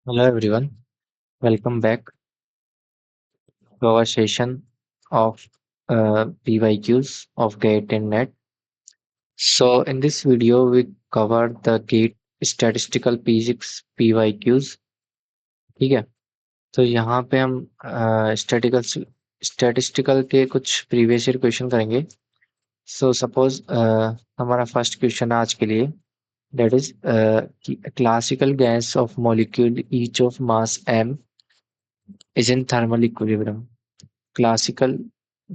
Hello everyone, welcome back to our session of PYQs of GATE and NET. So in this video, we cover the GATE Statistical Physics PYQs. ठीक है, तो यहाँ पे हम statistical statistical के कुछ previous year question करेंगे. So suppose हमारा फर्स्ट क्वेश्चन आज के लिए that is classical gas of molecule each of mass m is in thermal equilibrium. Classical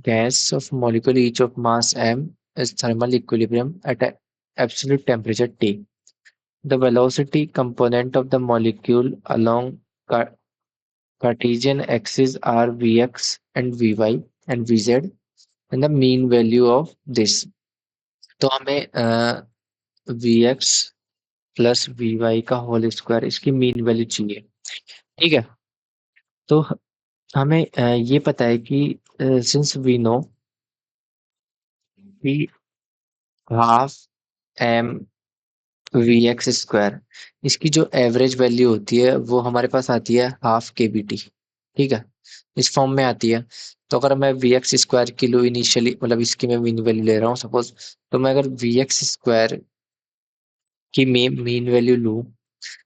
gas of molecule each of mass m is thermal equilibrium at a absolute temperature T. The velocity component of the molecule along Cartesian axes are Vx and Vy and Vz and the mean value of this. तो हमें Vx plus Vy का whole square इसकी mean value चाहिए. ठीक है, तो हमें ये पता है कि सिंस वी नो कि half m v x square इसकी जो एवरेज वैल्यू होती है वो हमारे पास आती है हाफ के बी टी. ठीक है, इस फॉर्म में आती है. तो अगर मैं वी एक्स स्क्वायर की लूँ इनिशियली, मतलब इसकी मैं मीन वैल्यू ले रहा हूँ सपोज, तो मैं अगर वी एक्स स्क्वायर की मीन वैल्यू लूँ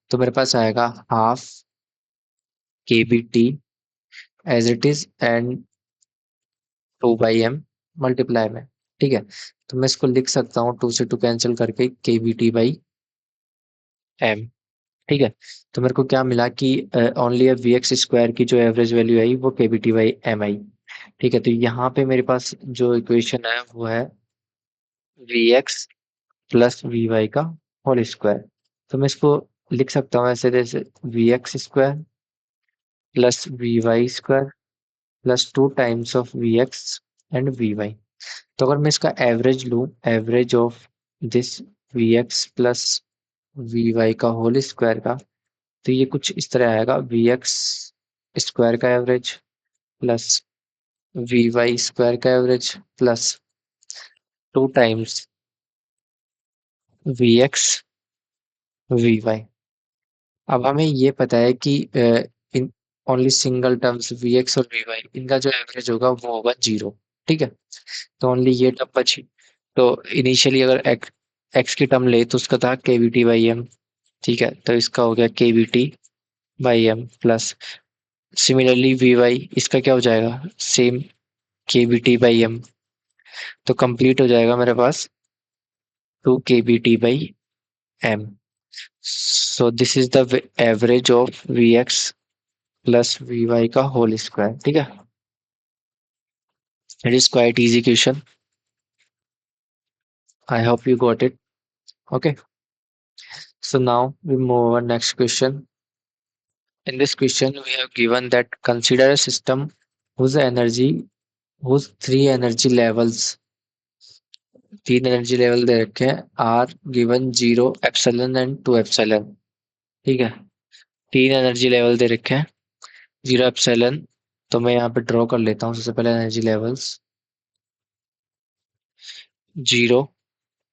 तो मेरे पास आएगा half k B T as it is and 2/m multiply में. ठीक है, तो मैं इसको लिख सकता हूँ 2 से 2 कैंसिल करके के बी टी बाई एम. ठीक है, तो मेरे को क्या मिला कि ओनली वी एक्स स्क्वायर की जो एवरेज वैल्यू आई वो के बी टी बाई एम आई. ठीक है, तो यहाँ पे मेरे पास जो इक्वेशन है वो है v x plus v y का होल स्क्वायर. तो मैं इसको लिख सकता हूँ ऐसे जैसे v x square plus v y square plus 2 times of v x and v y. तो अगर मैं इसका एवरेज लूँ, average of this v x plus v y का होल स्क्वायर का, तो ये कुछ इस तरह आएगा वी एक्स स्क्वायर का average plus v y square का average plus 2 times v x v y. अब हमें ये पता है कि in only single terms v x और वी वाई इनका जो एवरेज होगा वो होगा 0. ठीक है, तो ओनली ये टर्म बची. तो इनिशियली अगर एक्स की टर्म ले तो उसका था के वी टी बाई एम. ठीक है, तो इसका हो गया k B T by m plus similarly v y इसका क्या हो जाएगा same k B T by m. तो कंप्लीट हो जाएगा मेरे पास 2 k B T by m. So this is the average of v x plus v y का होल स्क्वायर. ठीक है, it is quite easy question. I hope you got it. Okay, so now we move on next question. In this question we have given that consider a system whose energy whose तीन energy level दे रखे हैं are given 0 epsilon and 2 epsilon. ठीक है, तीन energy level दे रखे हैं 0 एप्सिलॉन. तो मैं यहाँ पे ड्रॉ कर लेता हूँ सबसे पहले energy levels. 0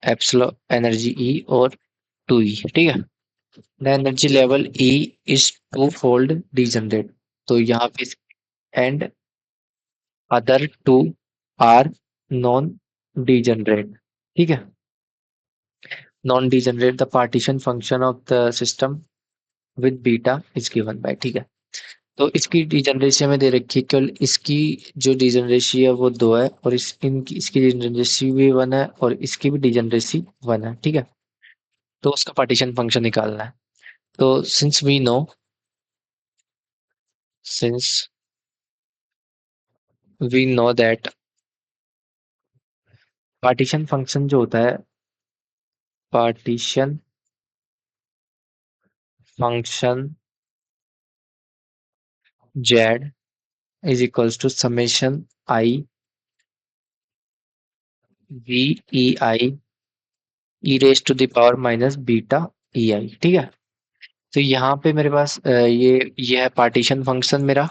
epsilon energy E और 2 ई. ठीक है, the energy level E is two fold degenerate. तो यहाँ पे and other two are non degenerate. ठीक है, non degenerate the partition function of the system with beta is given by. ठीक है, तो इसकी डीजनरेसी हमें दे रखी है, केवल इसकी जो डीजनरेसी है वो 2 है और इसकी डीजनरेसी भी 1 है और इसकी भी डीजनरेसी 1 है. ठीक है, तो उसका पार्टीशन फंक्शन निकालना है. तो since we know that partition function जो होता है, partition function z is equals to summation I v e I e raised to the power minus beta e I. ठीक है, तो यहाँ पे मेरे पास ये है पार्टीशन फंक्शन मेरा.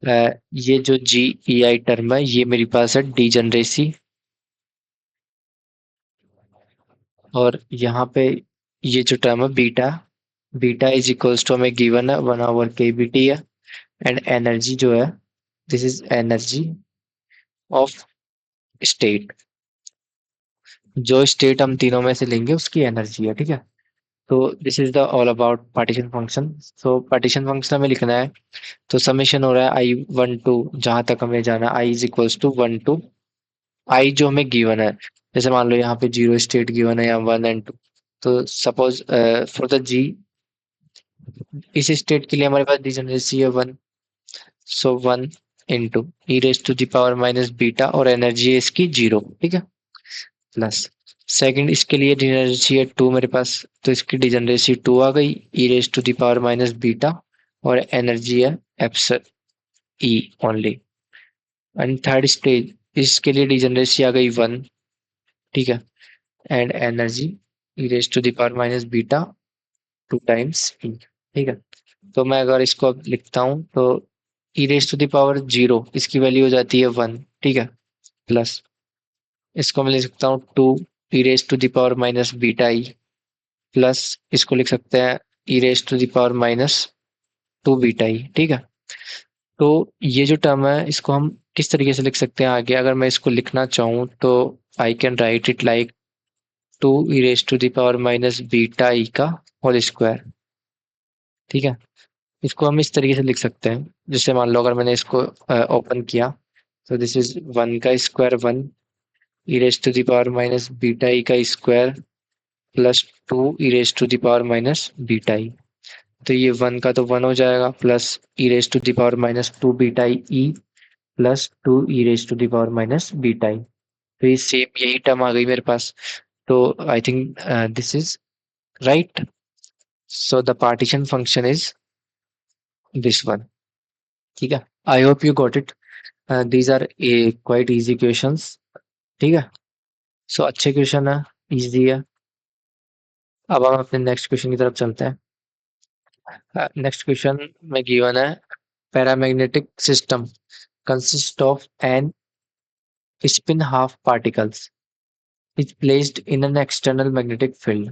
ये जो जी ई आई टर्म है ये मेरे पास है डीजनरेसी. और यहाँ पे ये जो टर्म है beta beta is equals to हमें गिवन है 1/kBT है। एंड एनर्जी जो है, this is energy of state. जो स्टेट हम तीनों में से लेंगे उसकी एनर्जी है, ठीक है। तो this is the all about partition function. So partition function हमें लिखना है, तो समेशन हो रहा है I1 to, जहां तक हमें जाना I is equals to 1 to I जो हमें गिवन है। जैसे मान लो यहाँ पे 0 स्टेट गिवन है या 1 and 2। तो सपोज फॉर द जी, इस स्टेट के लिए हमारे पास डिजनरेसी है 1। सो 1 into e⁻⁻β और एनर्जी है इसकी 0, ठीक है। प्लस सेकंड, इसके लिए डिजनरेसी है 2 मेरे पास, तो इसकी डिजनरेसी 2 आ गई, e⁻⁻β और एनर्जी है apps E only. And third stage, इसके लिए डिजनरेसी आ गई 1, ठीक है। And energy e⁻⁻β 2 times e, ठीक है। तो मैं अगर इसको अब लिखता हूँ तो e⁻0 इसकी वैल्यू हो जाती है 1, ठीक है। प्लस इसको मैं लिख सकता हूँ 2 e⁻⁻βi, प्लस इसको लिख सकते हैं e⁻⁻2βi, ठीक है। तो ये जो टर्म है इसको हम किस तरीके से लिख सकते हैं आगे, अगर मैं इसको लिखना चाहूँ तो I can write it like 2 e⁻⁻βi का होल स्क्वायर, ठीक है। इसको हम इस तरीके से लिख सकते हैं, जैसे मान लो अगर मैंने इसको ओपन किया, तो दिस इज 1 का स्क्वायर 1 e⁻⁻βi का स्क्वायर प्लस 2 e⁻⁻βi। तो ये 1 का तो 1 हो जाएगा, प्लस e⁻⁻2βi प्लस 2 e⁻⁻βi। तो ये सेम यही टर्म आ गई मेरे पास। तो आई think this is right. So the partition function is this one, ठीक है। I hope you got it. These are a quite easy questions, ठीक है। सो अच्छे क्वेश्चन है, इजी है। अब हम अपने नेक्स्ट क्वेश्चन की तरफ चलते हैं। नेक्स्ट क्वेश्चन में गिवन है, paramagnetic system consist of an spin half particles is placed in an external magnetic field.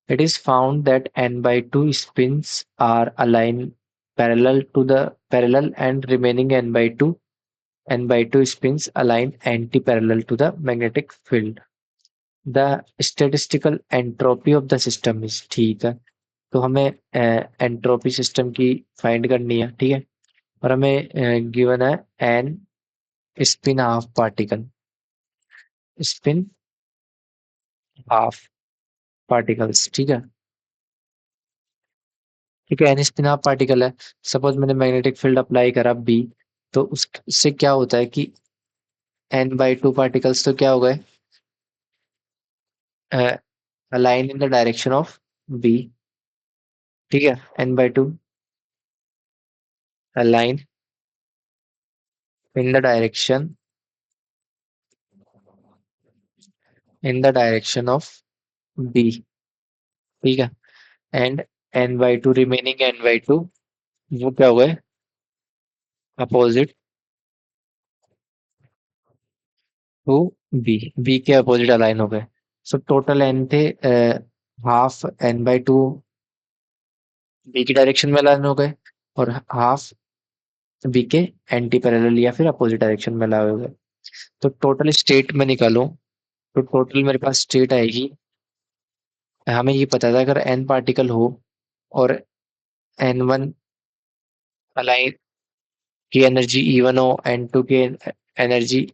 It is found that n by 2 spins are aligned parallel and remaining n by 2 spins align anti-parallel to the magnetic field. The statistical entropy of the system is, ठीक है। तो हमें entropy system की find करनी है, ठीक है। और हमें गिवन है an spin half particle, spin half particles, ठीक है। ठीक है, एन स्पिन हाफ पार्टिकल है। सपोज मैंने मैग्नेटिक फील्ड अप्लाई करा बी, तो उससे क्या होता है कि n/2 पार्टिकल्स तो क्या हो गए, align in the direction of B, ठीक है। n/2 align in the direction of B, ठीक है। एंड n/2 रिमेनिंग n/2 वो क्या हो गए, अपोजिट टू बी, बी के अपोजिट अलाइन हो गए। सो टोटल एन थे हाफ n/2 बी की डायरेक्शन में अलाइन हो गए, और हाफ बी के एंटी पैरेलल या फिर अपोजिट डायरेक्शन में अलाइन हो गए। तो टोटल स्टेट में निकालूं, तो टोटल मेरे पास स्टेट आएगी, हमें ये पता था अगर n पार्टिकल हो और n1 अलाइन की एनर्जी E1 हो, n2 की एनर्जी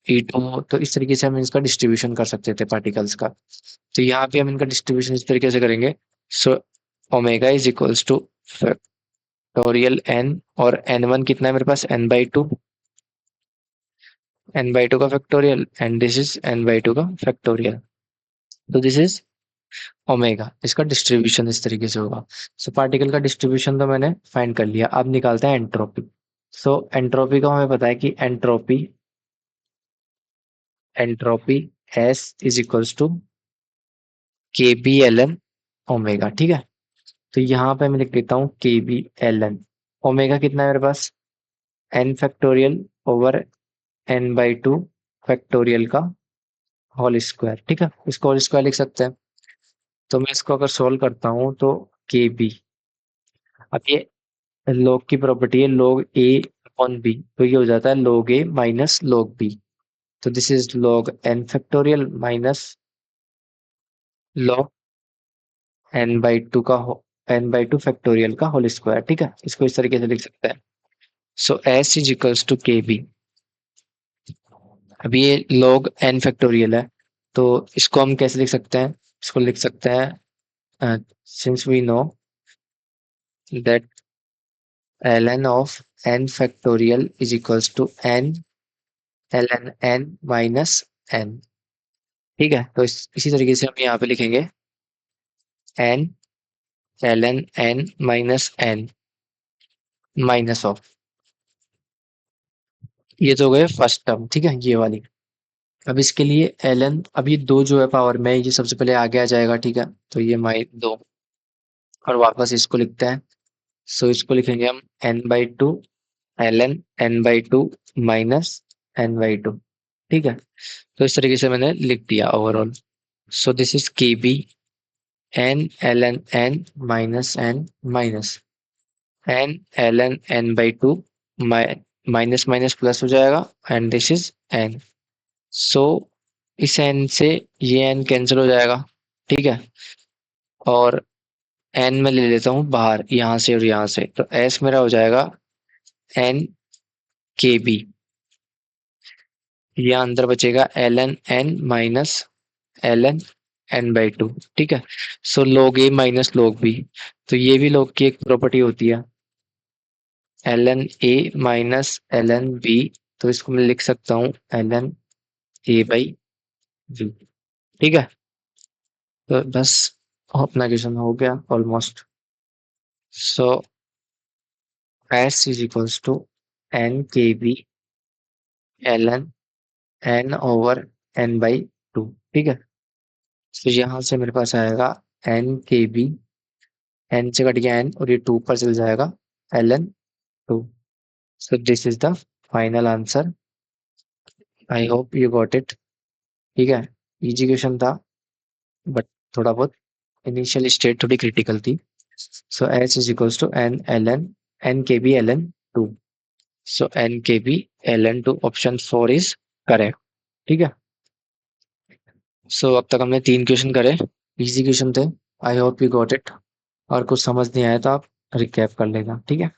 E2 हो, तो इस तरीके से हम इसका डिस्ट्रीब्यूशन कर सकते थे पार्टिकल्स का। तो यहाँ पे हम इनका डिस्ट्रीब्यूशन इस तरीके से करेंगे। So omega is equals two factorial n, और n1 कितना है मेरे पास, n/2, n/2 का factorial, and this is n/2 का फैक्टोरियल। तो दिस इज ओमेगा, इसका डिस्ट्रीब्यूशन इस तरीके से होगा। सो पार्टिकल का डिस्ट्रीब्यूशन तो मैंने फाइंड कर लिया, अब निकालते हैं एंट्रोपी। सो एंट्रोपी का हमें पता है कि entropy entropy S is equals to kb ln omega, ठीक है। तो यहाँ पे मैं लिख देता हूँ kb ln ओमेगा, कितना है मेरे पास, n factorial over n/2 factorial का होल स्क्वायर, ठीक है। इसको होल स्क्वायर लिख सकते हैं। तो मैं इसको अगर सोल्व करता हूँ तो के बी। अब ये log की प्रॉपर्टी है log a अपॉन b, तो ये हो जाता है log a minus log b। तो this is log n factorial minus log n/2 factorial का होल स्क्वायर। ठीक है, इसको इस तरीके से लिख सकते हैं। सो s is equals to K B. अब ये log n फैक्टोरियल है, तो इसको हम कैसे लिख सकते हैं? इसको लिख सकते हैं since we know that ln of n factorial is equals to n ln n minus n। ठीक है, तो इसी तरीके से हम यहाँ पे लिखेंगे n ln n minus n minus of, ये तो हो गए फर्स्ट टर्म। ठीक है, ये वाली। अब इसके लिए ln, अब ये दो जो है पावर में, ये सबसे पहले आगे आ जाएगा। ठीक है, तो ये माइ दो, और वापस इसको लिखते हैं। सो इसको लिखेंगे हम n/2 ln n/2 minus n/2। ठीक है, तो इस तरीके से मैंने लिख दिया overall. So this is K B n ln n minus n minus n ln n/2 minus minus plus हो जाएगा, and this is n। So इस n से ये n कैंसिल हो जाएगा। ठीक है, और n में ले लेता हूँ बाहर, यहाँ से और यहाँ से, तो s मेरा हो जाएगा n के बी। यहाँ अंदर बचेगा ln n minus ln n/2। ठीक है, सो log a minus log b, तो ये भी log की एक प्रॉपर्टी होती है, ln a minus ln b। तो इसको मैं लिख सकता हूँ ln a बाई b। ठीक है, तो बस अपना क्वेश्चन हो गया almost. So s is equals to n K B ln n over n by two. ठीक है, तो यहाँ से मेरे पास आएगा n के बी, n से कट गया n और ये 2 पर चल जाएगा ln 2। So this is the final answer. I hope you got it. ठीक है, इजी क्वेश्चन था, बट थोड़ा बहुत इनिशियल स्टेट थोड़ी क्रिटिकल थी। So H is equals to N K B L N two. So N K B L N two, option 4 is correct. ठीक है, सो अब तक हमने 3 क्वेश्चन करे, इजी क्वेश्चन थे। आई होप यू गॉट इट। और कुछ समझ नहीं आया तो आप रिकैप कर लेना। ठीक है,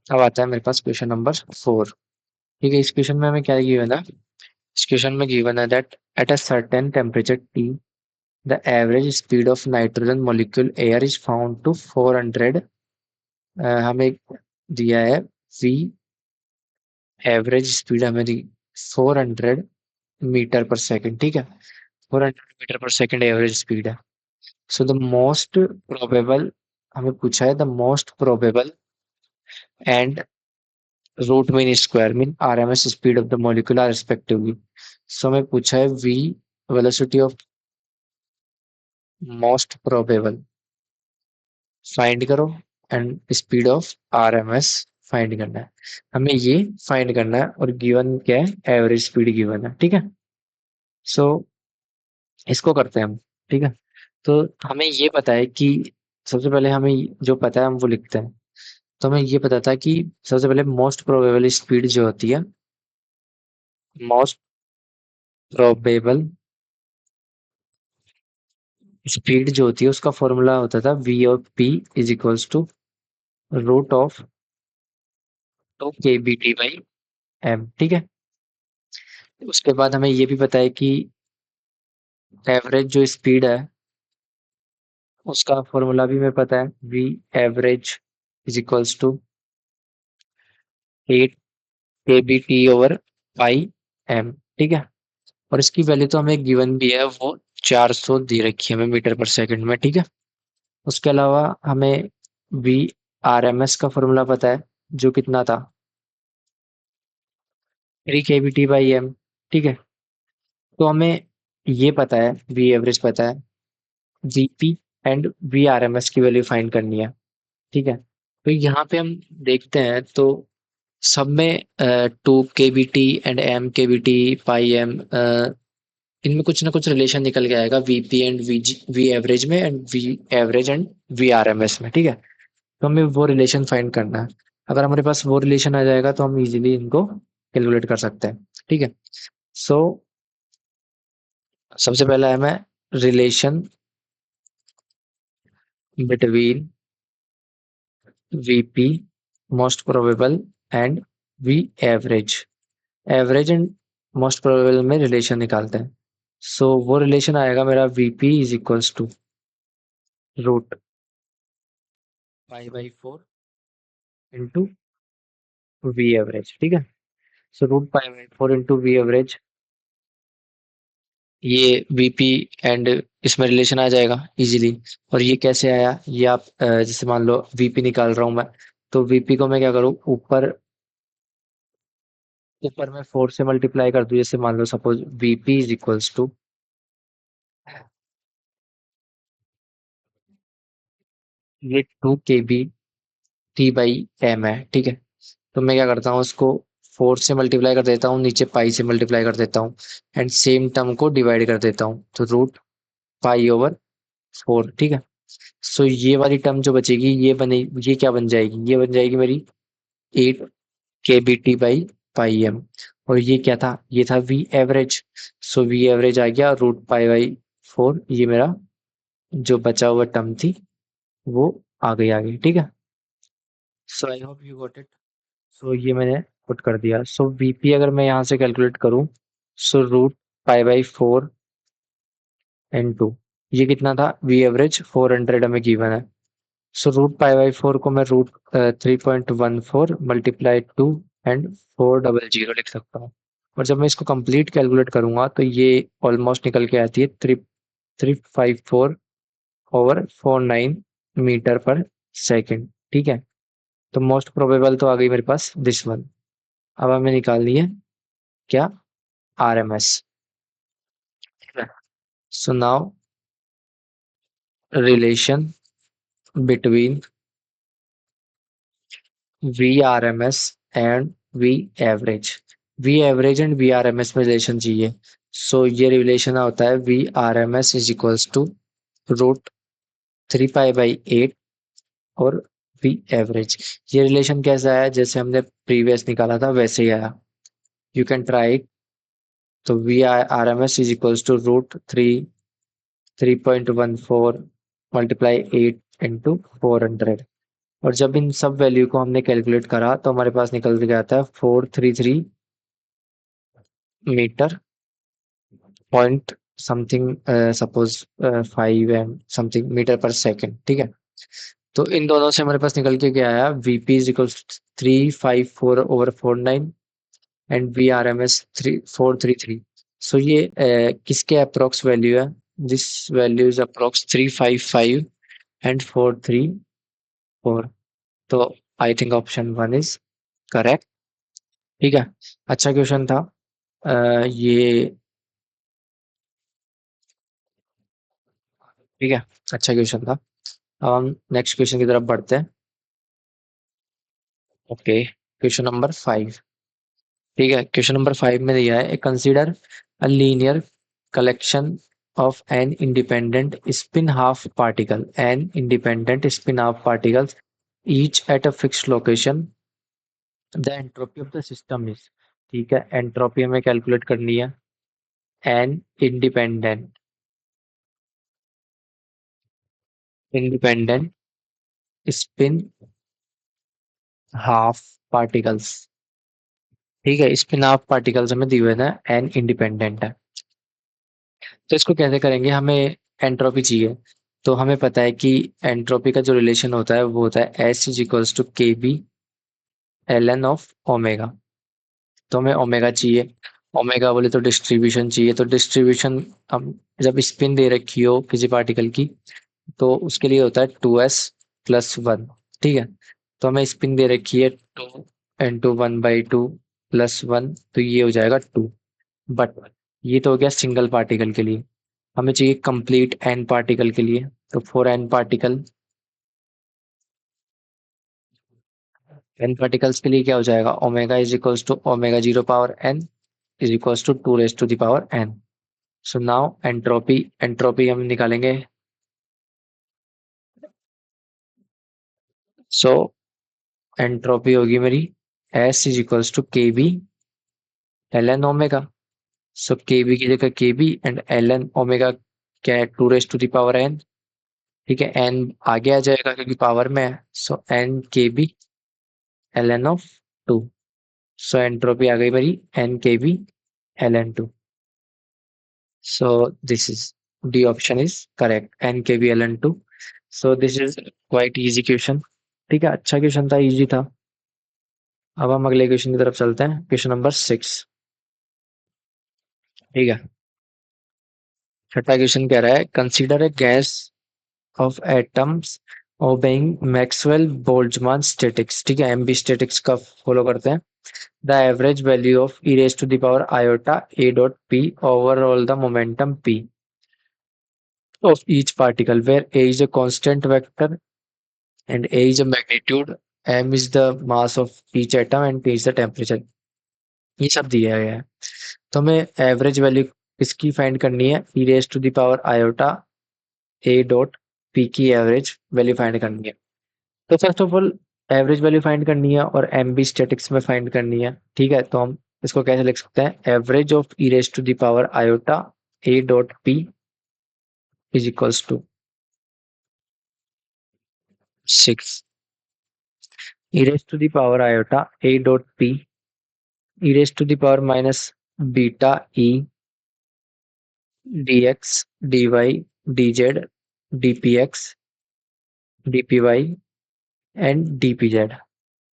अब आता है मेरे पास क्वेश्चन नंबर 4। ठीक है, इस क्वेश्चन में हमें क्या गिवन है? इस क्वेश्चन में गिवन है that at a certain temperature T the average speed of nitrogen molecule air is found to 400। हमें दिया है v, एवरेज स्पीड हमें दी 400 मीटर पर सेकंड। ठीक है, 400 मीटर पर सेकंड एवरेज स्पीड है। सो द मोस्ट प्रोबेबल, हमें पूछा है the most probable and root mean square mean RMS speed of the molecule are respectively. So हमें पूछा है v velocity of most probable find करो and speed of RMS find करना है। हमें ये फाइंड करना है, और गिवन क्या है? एवरेज स्पीड गिवन है। ठीक है, सो इसको करते हैं हम। ठीक है, तो हमें ये पता है कि सबसे पहले हमें जो पता है हम वो लिखते हैं। तो हमें ये पता था कि सबसे पहले मोस्ट प्रोबेबल स्पीड जो होती है, मोस्ट प्रोबेबल स्पीड जो होती है उसका फॉर्मूला होता था V of P is equals to root of 2 kbt/m। ठीक है, उसके बाद हमें ये भी पता है कि एवरेज जो स्पीड है उसका फॉर्मूला भी हमें पता है, V average is equals to 8 kbt/m। ठीक है, और इसकी वैल्यू तो हमें गिवन भी है, वो 400 दे रखी है हमें मीटर पर सेकंड में। ठीक है, उसके अलावा हमें वी आर एम एस का फॉर्मूला पता है, जो कितना था 3 kbt/m। ठीक है, तो हमें ये पता है, वी एवरेज पता है, VP and V R M S की वैल्यू फाइंड करनी है। ठीक है, तो यहाँ पे हम देखते हैं तो सब में 2 kbt एंड m kbt/m इनमें कुछ ना कुछ रिलेशन निकल के आएगा, वीपी एंड वी एवरेज में, and V average and V R M S में, ठीक है। तो हमें वो रिलेशन फाइंड करना है। अगर हमारे पास वो रिलेशन आ जाएगा तो हम इजीली इनको कैलकुलेट कर सकते हैं, ठीक है। सो सबसे पहला है मैं relation between VP most probable and V average. Average and most probable में रिलेशन निकालते हैं। सो वो रिलेशन आएगा मेरा VP is equals to root pi by 4 into V average, ठीक है। So root pi by 4 into V average, ये VP and इसमें रिलेशन आ जाएगा इजीली। और ये कैसे आया, ये आप जैसे मान लो वीपी निकाल रहा हूं मैं, तो वीपी को मैं क्या करूँ, ऊपर ऊपर मैं 4 से मल्टीप्लाई कर दूं। जैसे मान लो suppose VP is equals to ये 2 kb टी बाई एम है, ठीक है। तो मैं क्या करता हूँ, इसको 4 से मल्टीप्लाई कर देता हूँ, नीचे पाई से मल्टीप्लाई कर देता हूँ, एंड सेम टर्म को डिवाइड कर देता हूँ, तो रूट पाई ओवर 4, ठीक है। सो ये वाली टर्म जो बचेगी ये क्या बन जाएगी, ये बन जाएगी मेरी 8 kbt बाई पाई एम। और ये क्या था, ये था V average. So V average आ गया रूट पाई बाई 4, ये मेरा जो बचा हुआ टर्म थी वो आ गई आगे, ठीक है। So I hope you got it. So ये मैंने पुट कर दिया। सो वीपी अगर मैं यहाँ से कैलकुलेट करूँ, so root pi by 4 into ये कितना था, वी एवरेज 400 हमें गिवन है। सो रूट पाई बाई 4 को मैं रूट 3.14 मल्टीप्लाई 2 एंड 400 लिख सकता हूँ। और जब मैं इसको कंप्लीट कैलकुलेट करूंगा तो ये ऑलमोस्ट निकल के आती है 354/49 मीटर पर सेकेंड, ठीक है। तो मोस्ट प्रोबेबल तो आ गई मेरे पास दिस वन। अब हमें निकालनी है क्या, R M S. So now relation between V R M S and V average. V average and V R M S में रिलेशन चाहिए। सो ये रिलेशन होता है V R M S is equals to root 3 pi by 8 और we average. ये relation कैसा है, जैसे हमने प्रीवियस निकाला था वैसे ही आया, यू कैन ट्राई इट। तो V R M S is equals to root 3.14 multiply 8 into 400। और जब इन सब वैल्यू को हमने कैलकुलेट करा तो हमारे पास निकल के आता है 433 meter point something, suppose 5 and something meter per second, ठीक है। तो इन दोनों से हमारे पास निकल के क्या आया, VP is equal 354/49 and V R M S 433। सो ये किसके अप्रोक्स वैल्यू है, this value is approx 355 and 434। तो आई थिंक ऑप्शन वन इज करेक्ट, ठीक है। अच्छा क्वेश्चन था। ये ठीक है, अच्छा क्वेश्चन था। अब हम नेक्स्ट क्वेश्चन की तरफ बढ़ते हैं। ओके, क्वेश्चन नंबर 5, ठीक है। क्वेश्चन नंबर 5 में दिया है, consider a linear collection of an independent spin half particle, an independent spin half particles each at a fixed location, the entropy of the system is, ठीक है। Entropy हमें calculate करनी है। An independent independent spin half particles, ठीक है। Spin half particles हमें दिए हुए हैं, एन इंडिपेंडेंट है। तो इसको कैसे करेंगे, हमें एंट्रोपी चाहिए। तो हमें पता है कि एंट्रोपी का जो रिलेशन होता है वो होता है S is equals to K B L N of omega. तो हमें ओमेगा चाहिए। ओमेगा बोले तो डिस्ट्रीब्यूशन चाहिए। तो डिस्ट्रीब्यूशन हम जब स्पिन दे रखी हो किसी पार्टिकल की, तो उसके लिए होता है 2s+1, ठीक है। तो हमें स्पिन दे रखी है 2 × 1/2 + 1, तो ये हो जाएगा 2। बट ये तो हो गया सिंगल पार्टिकल के लिए, हमें चाहिए कंप्लीट एन पार्टिकल के लिए। तो फॉर एन पार्टिकल्स के लिए क्या हो जाएगा, omega is equals to omega 0 power N is equals to 2 raise to the power N. So now entropy, entropy हम निकालेंगे। सो एंट्रोपी होगी मेरी S is equals to K B L N omega. So K B की जगह K B and L N omega क्या है, two raise to the power N. ठीक है, एन आगे आ जाएगा क्योंकि पावर में है। So N K B L N of two. So entropy आ गई मेरी N K B L N two. So this is D option is correct, N K B L N two. So this is quite easy question. ठीक है, अच्छा question था, easy था। अब हम अगले क्वेश्चन की तरफ चलते हैं, क्वेश्चन नंबर 6। ठीक है, छठा क्वेश्चन कह रहा है consider a gas of atoms obeying Maxwell Boltzmann statics. ठीक है, एमबी स्टैटिक्स का फॉलो करते हैं। The average value of E raise to the power iota A dot P over all the momentum P of each particle where a is a constant vector and a is a magnitude, m is the mass of each atom and t is the temperature। ये सब दिया गया है। तो हमें average value किसकी find करनी है, e raise to the power iota A dot p की एवरेज वैल्यू फाइंड करनी है। तो first of all average value find करनी है और एम बी स्टैटिक्स में फाइंड करनी है। ठीक है, तो हम इसको कैसे लिख सकते हैं, average of E raise to the power iota A dot P is equals to 6 e raised to the power iota a dot p e raised to the power minus beta e dx dy dz dpx dpy and dpz।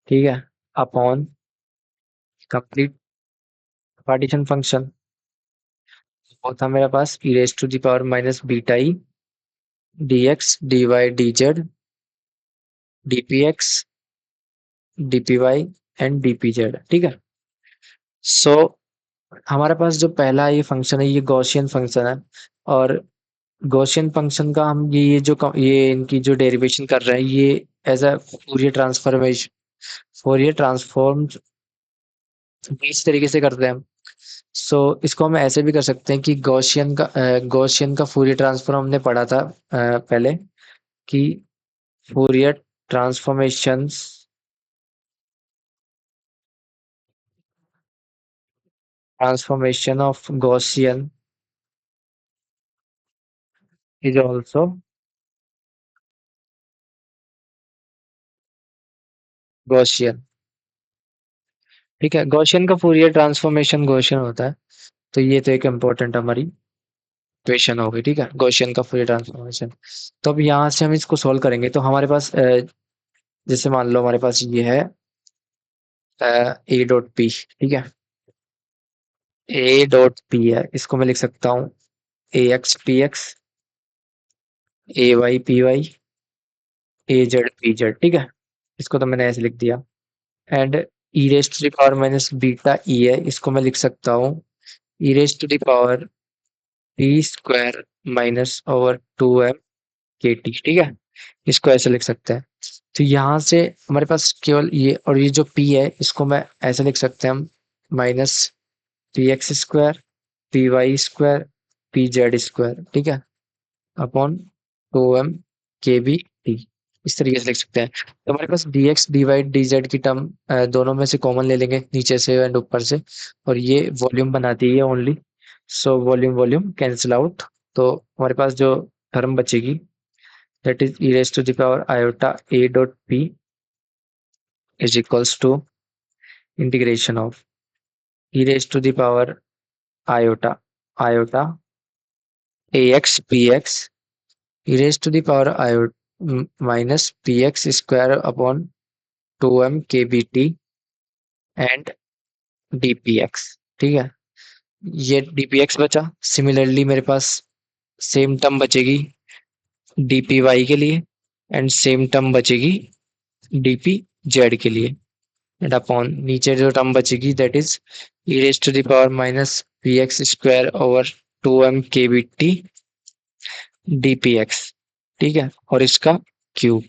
ठीक है, upon complete partition function. वो था मेरे पास e raised to the power minus beta E dx dy dz dpx dpy and dpz। ठीक है, सो हमारे पास जो पहला ये फंक्शन है ये गॉसियन फंक्शन है। और गॉसियन फंक्शन का हम ये इनकी जो डेरिवेशन कर रहे हैं ये एज अ फोरियर ट्रांसफॉर्म इस तरीके से करते हैं हम। सो इसको हम ऐसे भी कर सकते हैं कि गॉसियन का फोरियर ट्रांसफॉर्म हमने पढ़ा था पहले कि Fourier transformations transformation of Gaussian is also Gaussian. ठीक है, गॉसियन का फोरियर ट्रांसफॉर्मेशन गॉसियन होता है। तो ये तो एक इम्पोर्टेंट हमारी इक्वेशन हो गई। ठीक है, गॉसियन का फोरियर ट्रांसफॉर्मेशन। तो अब यहाँ से हम इसको सॉल्व करेंगे तो हमारे पास जैसे मान लो हमारे पास ये है ए डॉट पी। ठीक है, ए डॉट पी है, इसको मैं लिख सकता हूँ A X P X A Y P Y A Z P Z. ठीक है, इसको तो मैंने ऐसे लिख दिया। And e raise to the power minus beta E है, इसको मैं लिख सकता हूँ e raise to the power P square minus over two M K T. ठीक है, इसको ऐसे लिख सकते हैं। तो यहाँ से हमारे पास केवल ये और ये जो p है इसको मैं ऐसे लिख सकते हैं हम minus P X square P Y square P Z square. ठीक है, upon two M K B T, इस तरीके से लिख सकते हैं। तो हमारे पास D X D Y D Z की टर्म दोनों में से कॉमन ले लेंगे, नीचे से एंड ऊपर से, और ये वॉल्यूम बनाती है only. So volume volume cancel out. तो हमारे पास जो टर्म बचेगी that is e raised to the power iota a dot p is equals to integration of e raised to the power iota ax px e raised to the power iota minus px square upon 2m kbt and dpx। ठीक है, ये dpx बचा। Similarly मेरे पास same term बचेगी dpy के लिए and same term बचेगी dpz के लिए। एंड अपॉन नीचे जो टर्म बचेगी that is e raise to the power minus P X square over two M K B T D P X. ठीक है, और इसका क्यूब।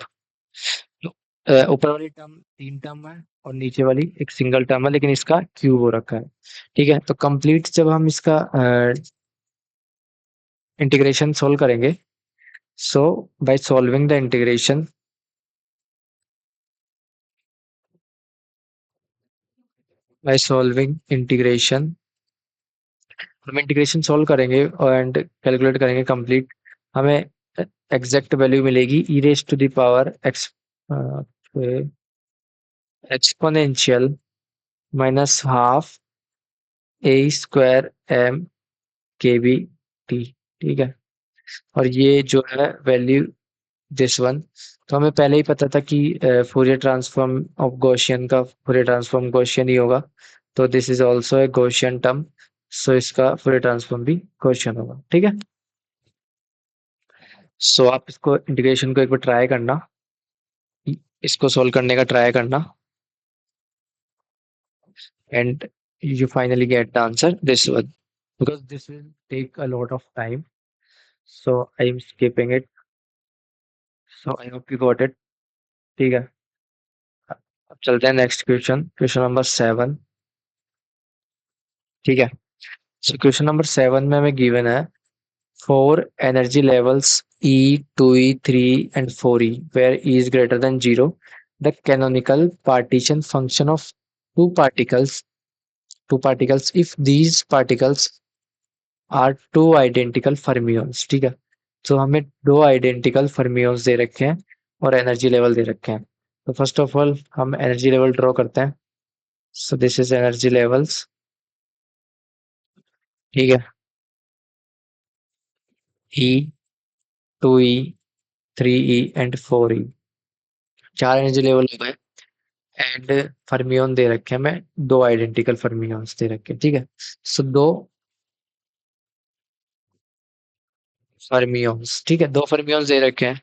ऊपर वाली टर्म तीन टर्म है और नीचे वाली एक सिंगल टर्म है, लेकिन इसका क्यूब हो रखा है। ठीक है, तो कंप्लीट जब हम इसका इंटीग्रेशन सोल्व करेंगे। So by solving the integration, by solving integration, हम इंटीग्रेशन सोल्व करेंगे एंड कैलकुलेट करेंगे कंप्लीट, हमें एग्जैक्ट वैल्यू मिलेगी e raise to the power X exponential minus half A square M K B T. ठीक है, और ये जो है वैल्यू दिस वन, तो हमें पहले ही पता था कि फोरियर ट्रांसफॉर्म ऑफ गॉसियन का फोरियर ट्रांसफॉर्म गॉसियन ही होगा, तो this is also a Gaussian term, so इसका फोरियर ट्रांसफॉर्म भी गॉसियन होगा। ठीक है, सो आप इसको इंटीग्रेशन को एक बार ट्राई करना, इसको सोल्व करने का ट्राई करना, and you finally get the answer this one, because this will take a lot of time, so I am skipping it, so I hope you got it। ठीक है, अब चलते हैं नेक्स्ट क्वेश्चन, क्वेश्चन नंबर 7। ठीक है, so question number 7 में हमें given है four energy levels E, 2E, 3 and 4E where E is greater than 0, the canonical partition function of two particles two particles if these particles are two identical fermions। ठीक है, तो हमें दो identical fermions दे रखे हैं और energy level दे रखे हैं। तो फर्स्ट ऑफ ऑल हम एनर्जी लेवल ड्रॉ करते हैं, सो दिस इज एनर्जी लेवल्स। ठीक है, ई, 2E, 3E एंड 4E, चार एनर्जी लेवल हो गए, एंड फर्मियोन दे रखे हैं, हमें दो आइडेंटिकल फर्मियोन्स दे रखे हैं। ठीक है, सो दो फर्मियोन्स, ठीक है, दो फर्मियोन्स दे रखे हैं,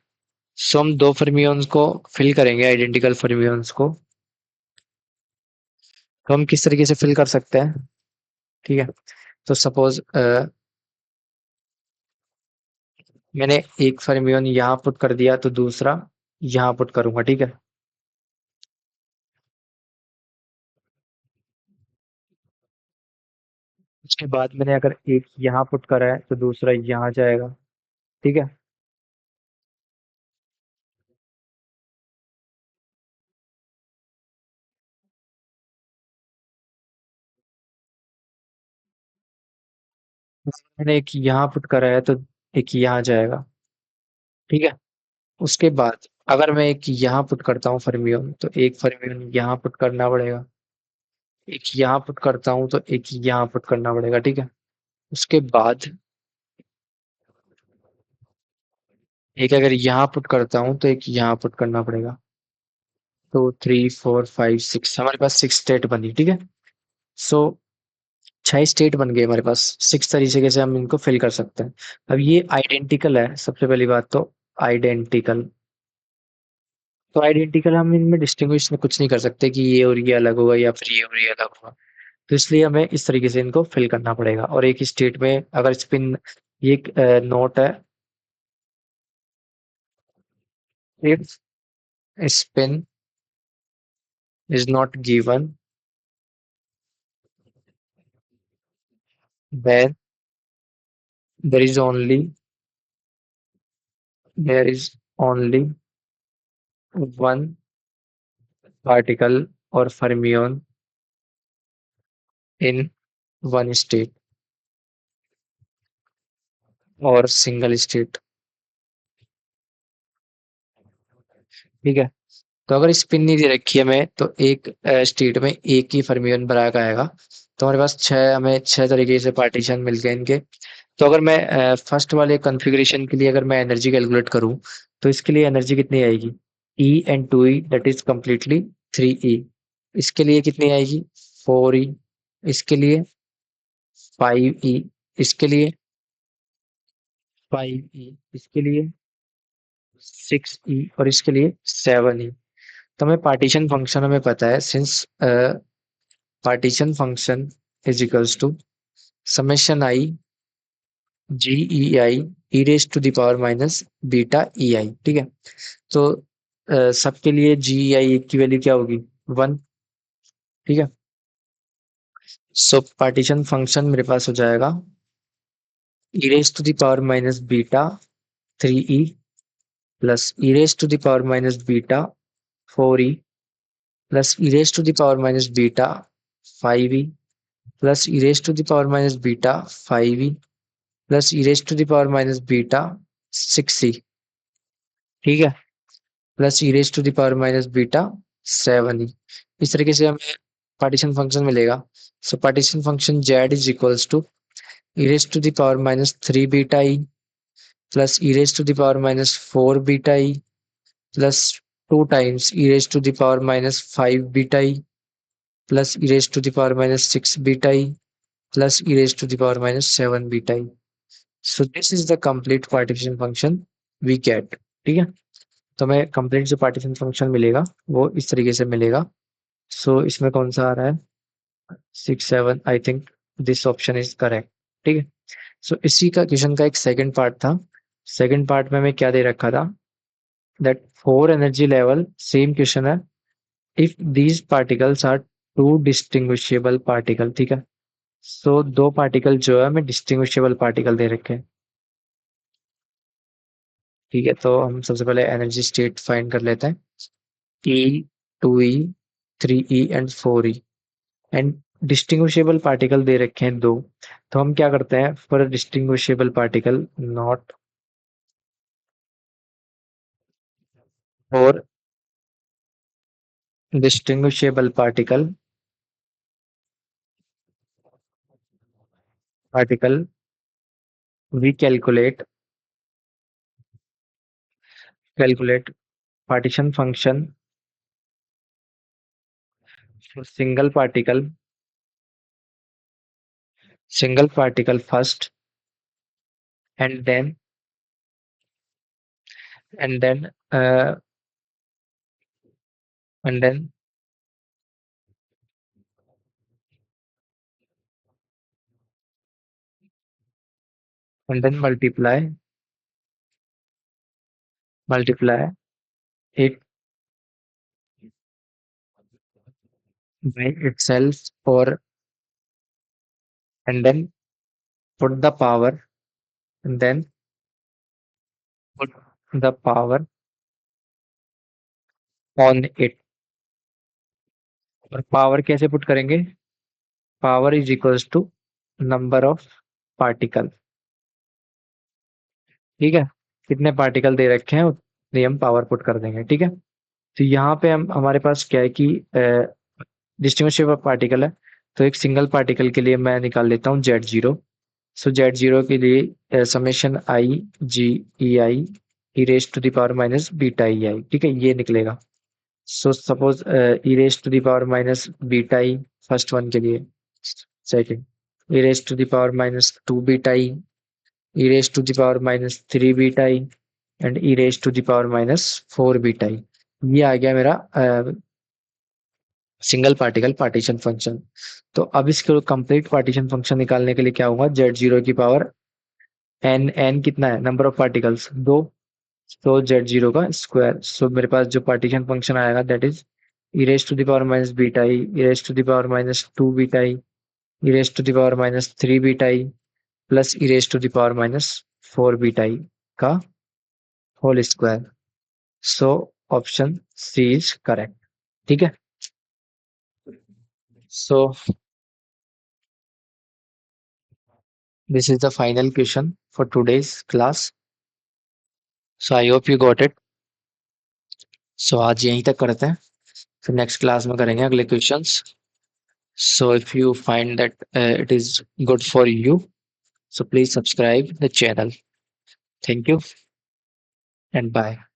सो हम दो फर्मियोन्स को फिल करेंगे, आइडेंटिकल फर्मियोन्स को। तो हम किस तरीके से फिल कर सकते हैं? ठीक है, तो सपोज मैंने एक फर्मियोन यहाँ पुट कर दिया, तो दूसरा यहाँ पुट करूंगा। ठीक है, उसके बाद मैंने अगर एक यहाँ पुट करा है तो दूसरा यहाँ जाएगा। ठीक है, मैंने एक यहाँ पुट करा है तो एक यहाँ जाएगा। ठीक है, उसके बाद अगर मैं एक यहाँ पुट करता हूँ फर्मियोन, तो एक फर्मियोन यहाँ पुट करना पड़ेगा, एक यहाँ पुट करता हूँ तो एक यहाँ पुट करना पड़ेगा। ठीक है, उसके बाद एक अगर यहाँ पुट करता हूँ तो एक यहाँ पुट करना पड़ेगा। तो 3, 4, 5, 6 हमारे पास 6 स्टेट बनी। ठीक है, सो 6 स्टेट बन गए हमारे पास, 6 तरीके से हम इनको फिल कर सकते हैं। अब ये आइडेंटिकल है, सबसे पहली बात तो आइडेंटिकल, तो आइडेंटिकल हम इनमें डिस्टिंग्विश में कुछ नहीं कर सकते कि ये और ये अलग होगा या फिर ये और ये अलग होगा, तो इसलिए हमें इस तरीके से इनको फिल करना पड़ेगा। और एक स्टेट में अगर स्पिन, ये एक नोट है, if spin is not given then there is only there is only one particle और फर्मियोन इन वन स्टेट और सिंगल स्टेट। ठीक है, तो अगर स्पिन नहीं दे रखी है हमें, तो एक स्टेट में एक ही फर्मियन ब्राग आएगा, तो हमारे पास छह, हमें छह तरीके से पार्टीशन मिल गए इनके। तो अगर मैं फर्स्ट वाले कॉन्फ़िगरेशन के लिए अगर मैं एनर्जी कैलकुलेट करूं, तो इसके लिए एनर्जी कितनी आएगी? E and 2E that is completely 3E। इसके लिए कितनी आएगी? 4E। इसके लिए 5E। इसके लिए 5E। इसके लिए 6E और इसके लिए 7E। तो हमें पार्टीशन फंक्शन हमें पता है, since partition function is equals to summation I G E I e raise to the power minus beta E I. ठीक है, तो सबके लिए जी ई आई की वैल्यू क्या होगी? 1। ठीक है, सो पार्टीशन फंक्शन मेरे पास हो जाएगा e raised to the power minus beta 3e plus e raised to the power minus beta 4e plus e raised to the power minus beta 5e plus e raised to the power minus beta 5e plus e raised to the power minus beta 6e, ठीक है, plus e raise to the power minus beta 7 E. इस तरीके से हमें partition function मिलेगा। So partition function Z is equals to e raise to the power minus 3 beta E plus e raise to the power minus 4 beta E plus 2 times e raise to the power minus 5 beta E plus e raise to the power minus 6 beta E plus e raise to the power minus 7 beta E. So this is the complete partition function we get, ठीक है। तो हमें complete जो partition function मिलेगा वो इस तरीके से मिलेगा। सो इसमें कौन सा आ रहा है, 6 7, I think this option is correct, ठीक है। सो इसी का क्वेश्चन का एक सेकंड पार्ट था। सेकंड पार्ट में हमें क्या दे रखा था, that 4 energy level, same question है, if these particles are two distinguishable particle, ठीक है। सो दो पार्टिकल जो है हमें डिस्टिंग्विशेबल पार्टिकल दे रखे हैं, ठीक है। तो हम सबसे पहले एनर्जी स्टेट फाइंड कर लेते हैं, E 2e 3e and 4e and distinguishable particle दे रखे हैं दो। तो हम क्या करते हैं, for distinguishable particle not for distinguishable particle we calculate partition function for single particle first and then and then and then and then multiply it by itself or and then put the power and then put the power on it। और power कैसे put करेंगे, power is equals to number of particle, ठीक है। कितने particle दे रखे हैं उतनी हम पावर पुट कर देंगे, ठीक है। तो यहाँ पे हम हमारे पास क्या है कि डिस्टिंग्विशेबल पार्टिकल है, तो एक सिंगल पार्टिकल के लिए मैं निकाल लेता हूँ Z0। सो Z0 के लिए summation I G E I e raise to the power minus beta E I, ठीक है, ये निकलेगा। So suppose e raise to the power minus beta E first one के लिए, second e raise to the power minus 2 beta E e raise to the power minus 3 beta E and e raise to the power minus 4 beta E. ये आ गया मेरा single particle partition function. तो अब इसको complete partition function निकालने के लिए क्या होगा, Z0 की पावर एन कितना है, नंबर ऑफ पार्टिकल्स दो, तो Z0 का स्क्वायर। सो मेरे पास जो पार्टीशन फंक्शन आएगा that is e raise to the power minus beta e raise to the power minus 2 beta e raise to the power minus 3 beta E plus e raise to the power minus 4 beta E का whole square. So option C is correct, ठीक है। सो this is the final question for today's class. So I hope you got it. So आज यहीं तक करते हैं, फिर next class में करेंगे अगले questions. So if you find that it is good for you, so please subscribe the channel. Thank you and bye.